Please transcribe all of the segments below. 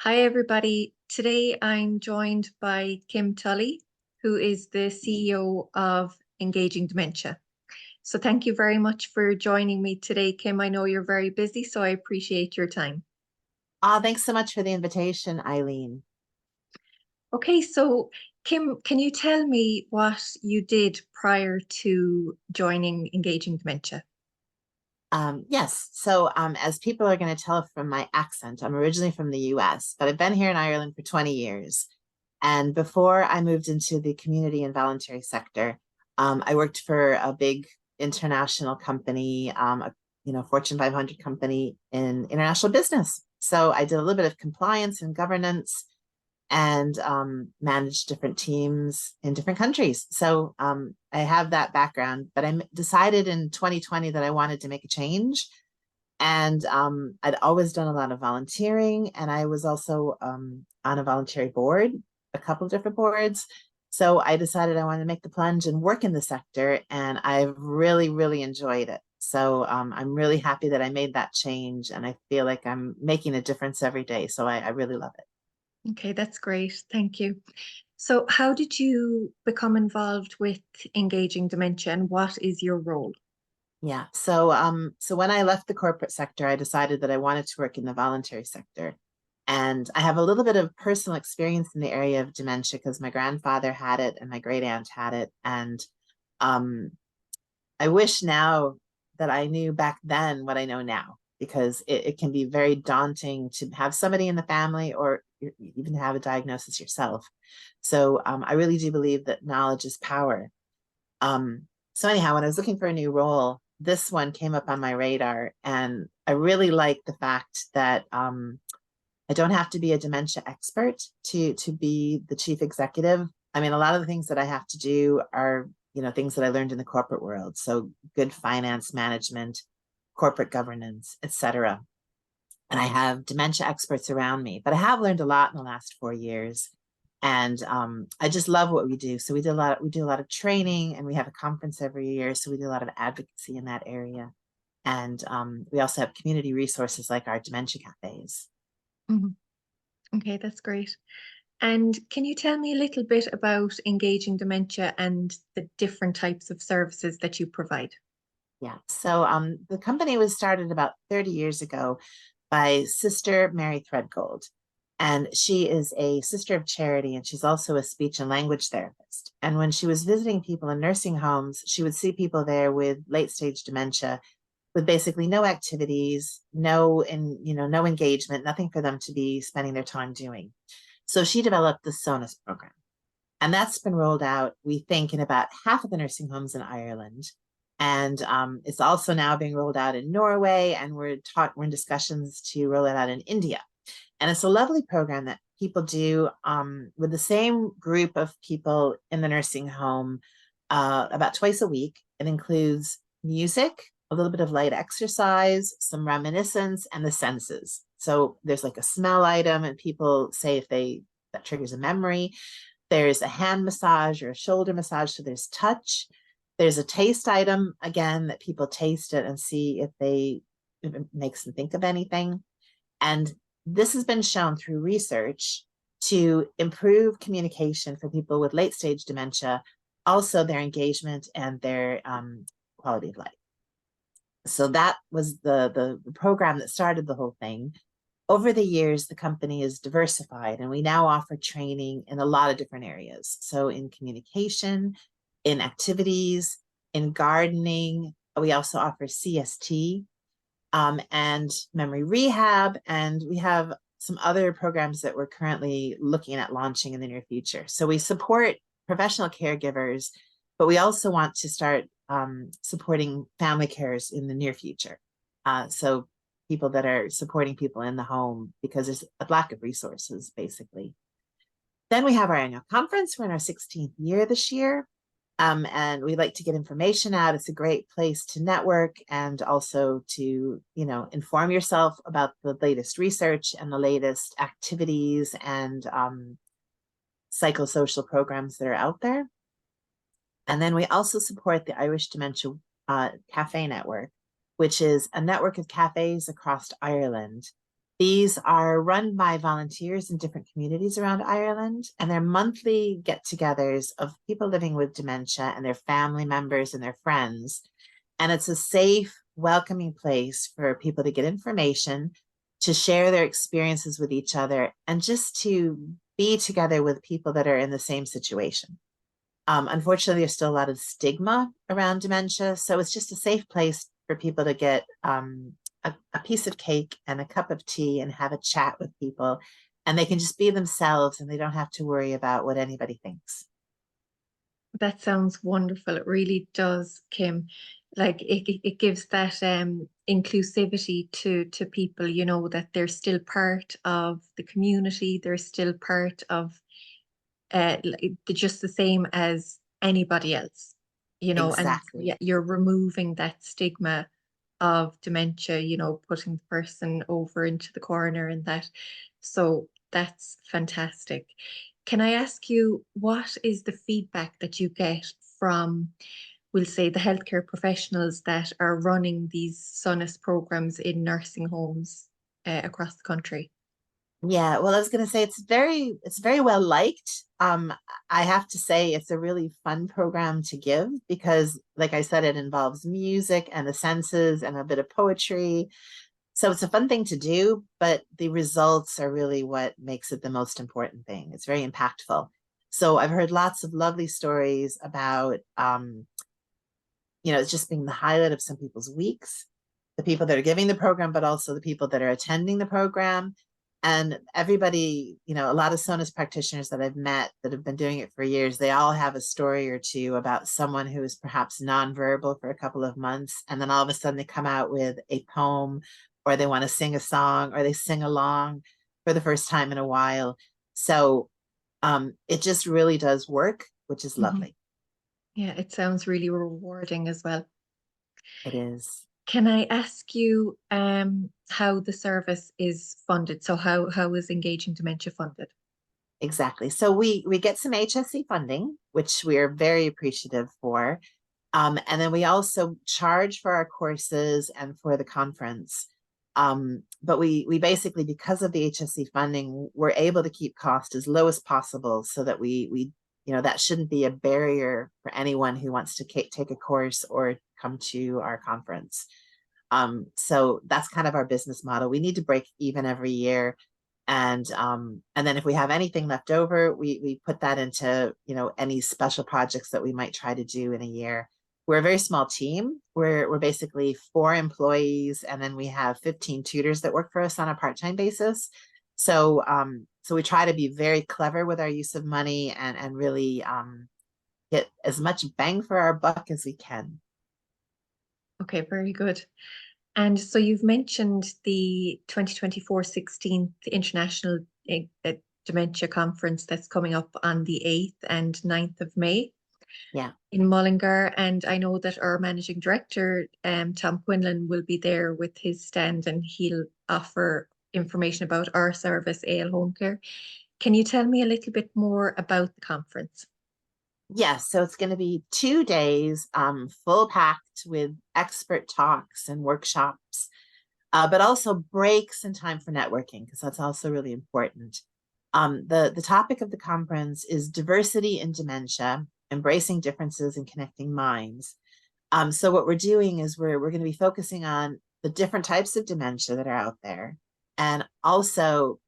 Hi, everybody. Today I'm joined by Kim Tully, who is the CEO of Engaging Dementia. So thank you very much for joining me today, Kim. I know you're very busy, so I appreciate your time. Thanks so much for the invitation, Eileen. Okay, so Kim, can you tell me what you did prior to joining Engaging Dementia? Yes, as people are going to tell from my accent, I'm originally from the US, but I've been here in Ireland for 20 years. And before I moved into the community and voluntary sector, I worked for a big international company, Fortune 500 company in international business. So I did a little bit of compliance and governance and managed different teams in different countries. I have that background, but I decided in 2020 that I wanted to make a change. And I'd always done a lot of volunteering, and I was also on a voluntary board, a couple of different boards. So I decided I wanted to make the plunge and work in the sector, and I've really, really enjoyed it. So I'm really happy that I made that change, and I feel like I'm making a difference every day. So I really love it. Okay, that's great. Thank you. So how did you become involved with Engaging Dementia and what is your role? Yeah. So when I left the corporate sector, I decided that I wanted to work in the voluntary sector. And I have a little bit of personal experience in the area of dementia because my grandfather had it and my great aunt had it. And um, I wish now that I knew back then what I know now, because it can be very daunting to have somebody in the family or even have a diagnosis yourself. I really do believe that knowledge is power. So anyhow, when I was looking for a new role, this one came up on my radar, and I really like the fact that I don't have to be a dementia expert to be the chief executive. I mean, a lot of the things that I have to do are, things that I learned in the corporate world. So good finance management, corporate governance, etc. And I have dementia experts around me, but I have learned a lot in the last 4 years. And I just love what we do. So we do a lot of training, and we have a conference every year. So we do a lot of advocacy in that area. And we also have community resources like our dementia cafes. Mhm. Okay, that's great. And can you tell me a little bit about Engaging Dementia and the different types of services that you provide? Yeah. The company was started about 30 years ago by Sister Mary Threadgold. And she is a sister of charity, and she's also a speech and language therapist. And when she was visiting people in nursing homes, she would see people there with late stage dementia with basically no activities, no engagement, nothing for them to be spending their time doing. So she developed the SONUS program. And that's been rolled out, we think, in about half of the nursing homes in Ireland. And it's also now being rolled out in Norway, and we're in discussions to roll it out in India. And it's a lovely program that people do with the same group of people in the nursing home about twice a week. It includes music, a little bit of light exercise, some reminiscence, and the senses. So there's like a smell item, and people say if that triggers a memory. There's a hand massage or a shoulder massage, so there's touch. There's a taste item, again, that people taste it and see if it makes them think of anything. And this has been shown through research to improve communication for people with late stage dementia, also their engagement and their quality of life. So that was the program that started the whole thing. Over the years, the company is diversified, and we now offer training in a lot of different areas. So in communication, in activities, in gardening, we also offer CST, and memory rehab. And we have some other programs that we're currently looking at launching in the near future. So we support professional caregivers, but we also want to start supporting family carers in the near future. So people that are supporting people in the home, because there's a lack of resources, basically. Then we have our annual conference. We're in our 16th year this year. And we like to get information out. It's a great place to network and also to, inform yourself about the latest research and the latest activities and psychosocial programs that are out there. And then we also support the Irish Dementia Cafe Network, which is a network of cafes across Ireland These are run by volunteers in different communities around Ireland, and they're monthly get-togethers of people living with dementia and their family members and their friends. And it's a safe, welcoming place for people to get information, to share their experiences with each other, and just to be together with people that are in the same situation. Unfortunately, there's still a lot of stigma around dementia, so it's just a safe place for people to get a piece of cake and a cup of tea and have a chat with people, and they can just be themselves and they don't have to worry about what anybody thinks. That sounds wonderful. It really does, Kim. Like it gives that inclusivity to people, you know, that they're still part of the community, they're still part of just the same as anybody else, you know, and Exactly. yeah, you're removing that stigma of dementia, you know, putting the person over into the corner and that. So that's fantastic. Can I ask you, what is the feedback that you get from, we'll say, the healthcare professionals that are running these SONUS programs in nursing homes across the country? Yeah, well, I was going to say it's very well liked. I have to say it's a really fun program to give because, like I said, it involves music and the senses and a bit of poetry. So it's a fun thing to do, but the results are really what makes it the most important thing. It's very impactful. So I've heard lots of lovely stories about, it's just being the highlight of some people's weeks, the people that are giving the program, but also the people that are attending the program. And everybody, a lot of SONUS practitioners that I've met that have been doing it for years, they all have a story or two about someone who is perhaps nonverbal for a couple of months. And then all of a sudden they come out with a poem, or they want to sing a song, or they sing along for the first time in a while. So it just really does work, which is Mhm. lovely. Yeah, it sounds really rewarding as well. It is. Can I ask you how the service is funded? So how is Engaging Dementia funded? Exactly. So we get some HSC funding, which we are very appreciative for. And then we also charge for our courses and for the conference. But we basically, because of the HSC funding, we're able to keep cost as low as possible so that that shouldn't be a barrier for anyone who wants to take a course or come to our conference. So that's kind of our business model. We need to break even every year. And then if we have anything left over, we put that into, any special projects that we might try to do in a year. We're a very small team. We're basically 4 employees, and then we have 15 tutors that work for us on a part-time basis. So we try to be very clever with our use of money and really get as much bang for our buck as we can. Okay, very good. And so you've mentioned the 2024 16th International Dementia Conference that's coming up on the 8th and 9th of May Yeah. in Mullingar. And I know that our managing director, Tom Quinlan, will be there with his stand and he'll offer information about our service, AL Home Care. Can you tell me a little bit more about the conference? Yes, so it's going to be 2 days, full packed with expert talks and workshops, but also breaks and time for networking, because that's also really important. The topic of the conference is diversity in dementia, embracing differences and connecting minds. So what we're doing is we're going to be focusing on the different types of dementia that are out there, and also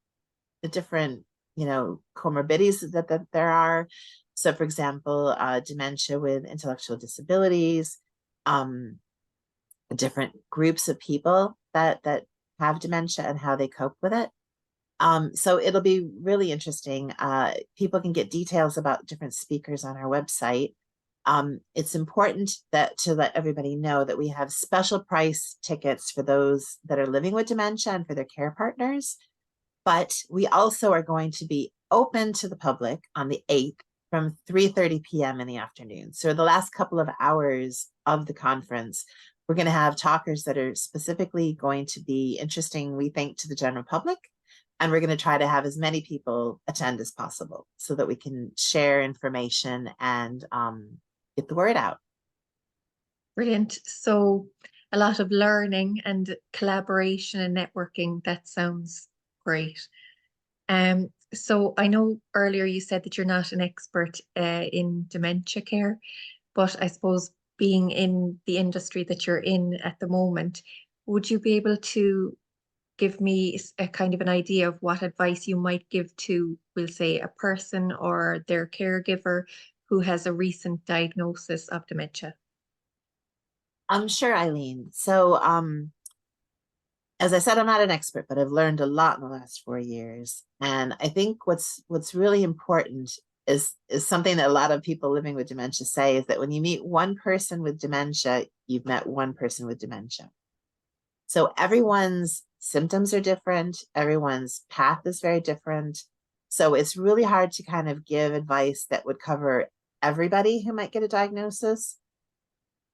the different, comorbidities that there are. So, for example, dementia with intellectual disabilities, um, different groups of people that have dementia and how they cope with it. So it'll be really interesting. People can get details about different speakers on our website. It's important that to let everybody know that we have special price tickets for those that are living with dementia and for their care partners. But we also are going to be open to the public on the 8th from 3:30 p.m. in the afternoon. So the last couple of hours of the conference, we're going to have talkers that are specifically going to be interesting, we think, to the general public. And we're going to try to have as many people attend as possible so that we can share information and get the word out. Brilliant. So a lot of learning and collaboration and networking. That sounds great. So I know earlier you said that you're not an expert in dementia care, but I suppose being in the industry that you're in at the moment, would you be able to give me a kind of an idea of what advice you might give to, we'll say, a person or their caregiver who has a recent diagnosis of dementia? I'm sure, Eileen. So, as I said, I'm not an expert, but I've learned a lot in the last 4 years. And I think what's really important is something that a lot of people living with dementia say is that when you meet one person with dementia, you've met one person with dementia. So everyone's symptoms are different, everyone's path is very different. So it's really hard to kind of give advice that would cover everybody who might get a diagnosis.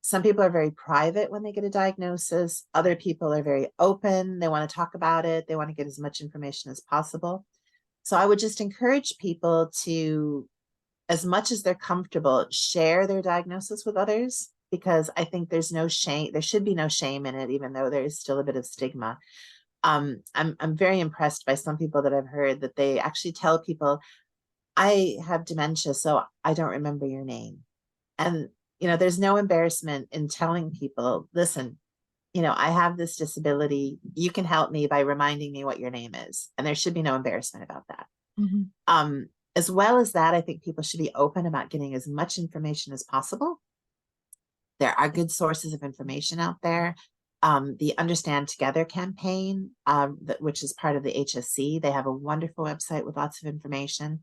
Some people are very private when they get a diagnosis. Other people are very open. They want to talk about it. They want to get as much information as possible. So I would just encourage people to, as much as they're comfortable, share their diagnosis with others, because I think there's no shame. There should be no shame in it, even though there is still a bit of stigma. I'm very impressed by some people that I've heard that they actually tell people, I have dementia, so I don't remember your name. And there's no embarrassment in telling people, listen, I have this disability. You can help me by reminding me what your name is. And there should be no embarrassment about that. Mm-hmm. As well as that, I think people should be open about getting as much information as possible. There are good sources of information out there. The Understand Together campaign, which is part of the HSC, they have a wonderful website with lots of information.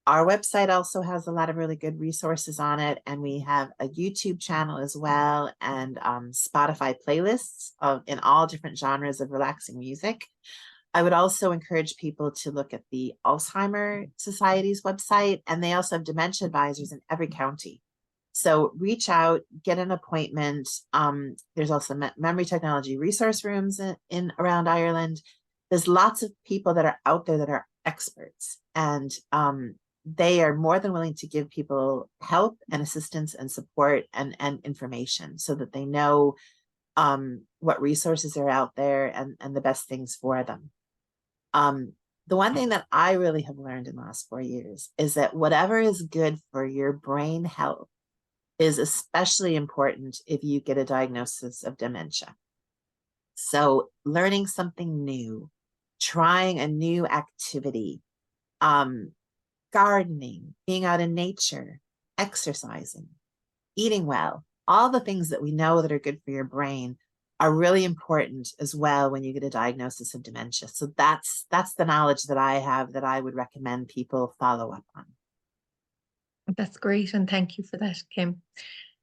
Our website also has a lot of really good resources on it, and we have a YouTube channel as well, and Spotify playlists in all different genres of relaxing music. I would also encourage people to look at the Alzheimer Society's website, and they also have dementia advisors in every county. So reach out, get an appointment. There's also memory technology resource rooms in around Ireland. There's lots of people that are out there that are experts, and they are more than willing to give people help and assistance and support and information so that they know what resources are out there and the best things for them. The one thing that I really have learned in the last 4 years is that whatever is good for your brain health is especially important if you get a diagnosis of dementia. So learning something new, trying a new activity, gardening, being out in nature, exercising, eating well, all the things that we know that are good for your brain are really important as well when you get a diagnosis of dementia. So that's the knowledge that I have that I would recommend people follow up on. That's great. And thank you for that, Kim.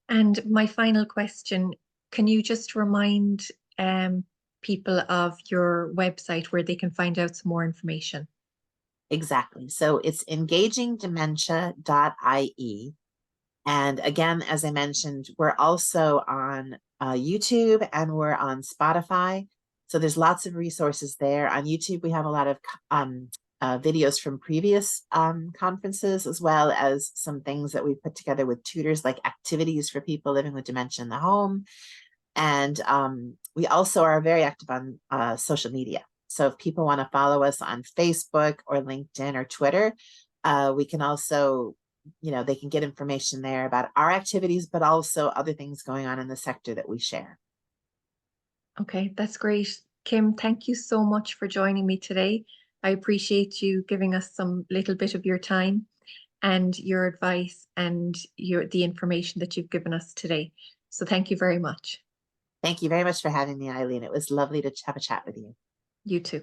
And my final question, can you just remind people of your website where they can find out some more information? Exactly. So it's engagingdementia.ie. And again, as I mentioned, we're also on YouTube and we're on Spotify. So there's lots of resources there. On YouTube, we have a lot of videos from previous conferences, as well as some things that we put together with tutors, like activities for people living with dementia in the home. And we also are very active on social media. So if people want to follow us on Facebook or LinkedIn or Twitter, we can also, they can get information there about our activities, but also other things going on in the sector that we share. Okay, that's great. Kim, thank you so much for joining me today. I appreciate you giving us some little bit of your time and your advice and the information that you've given us today. So thank you very much. Thank you very much for having me, Eileen. It was lovely to have a chat with you. You too.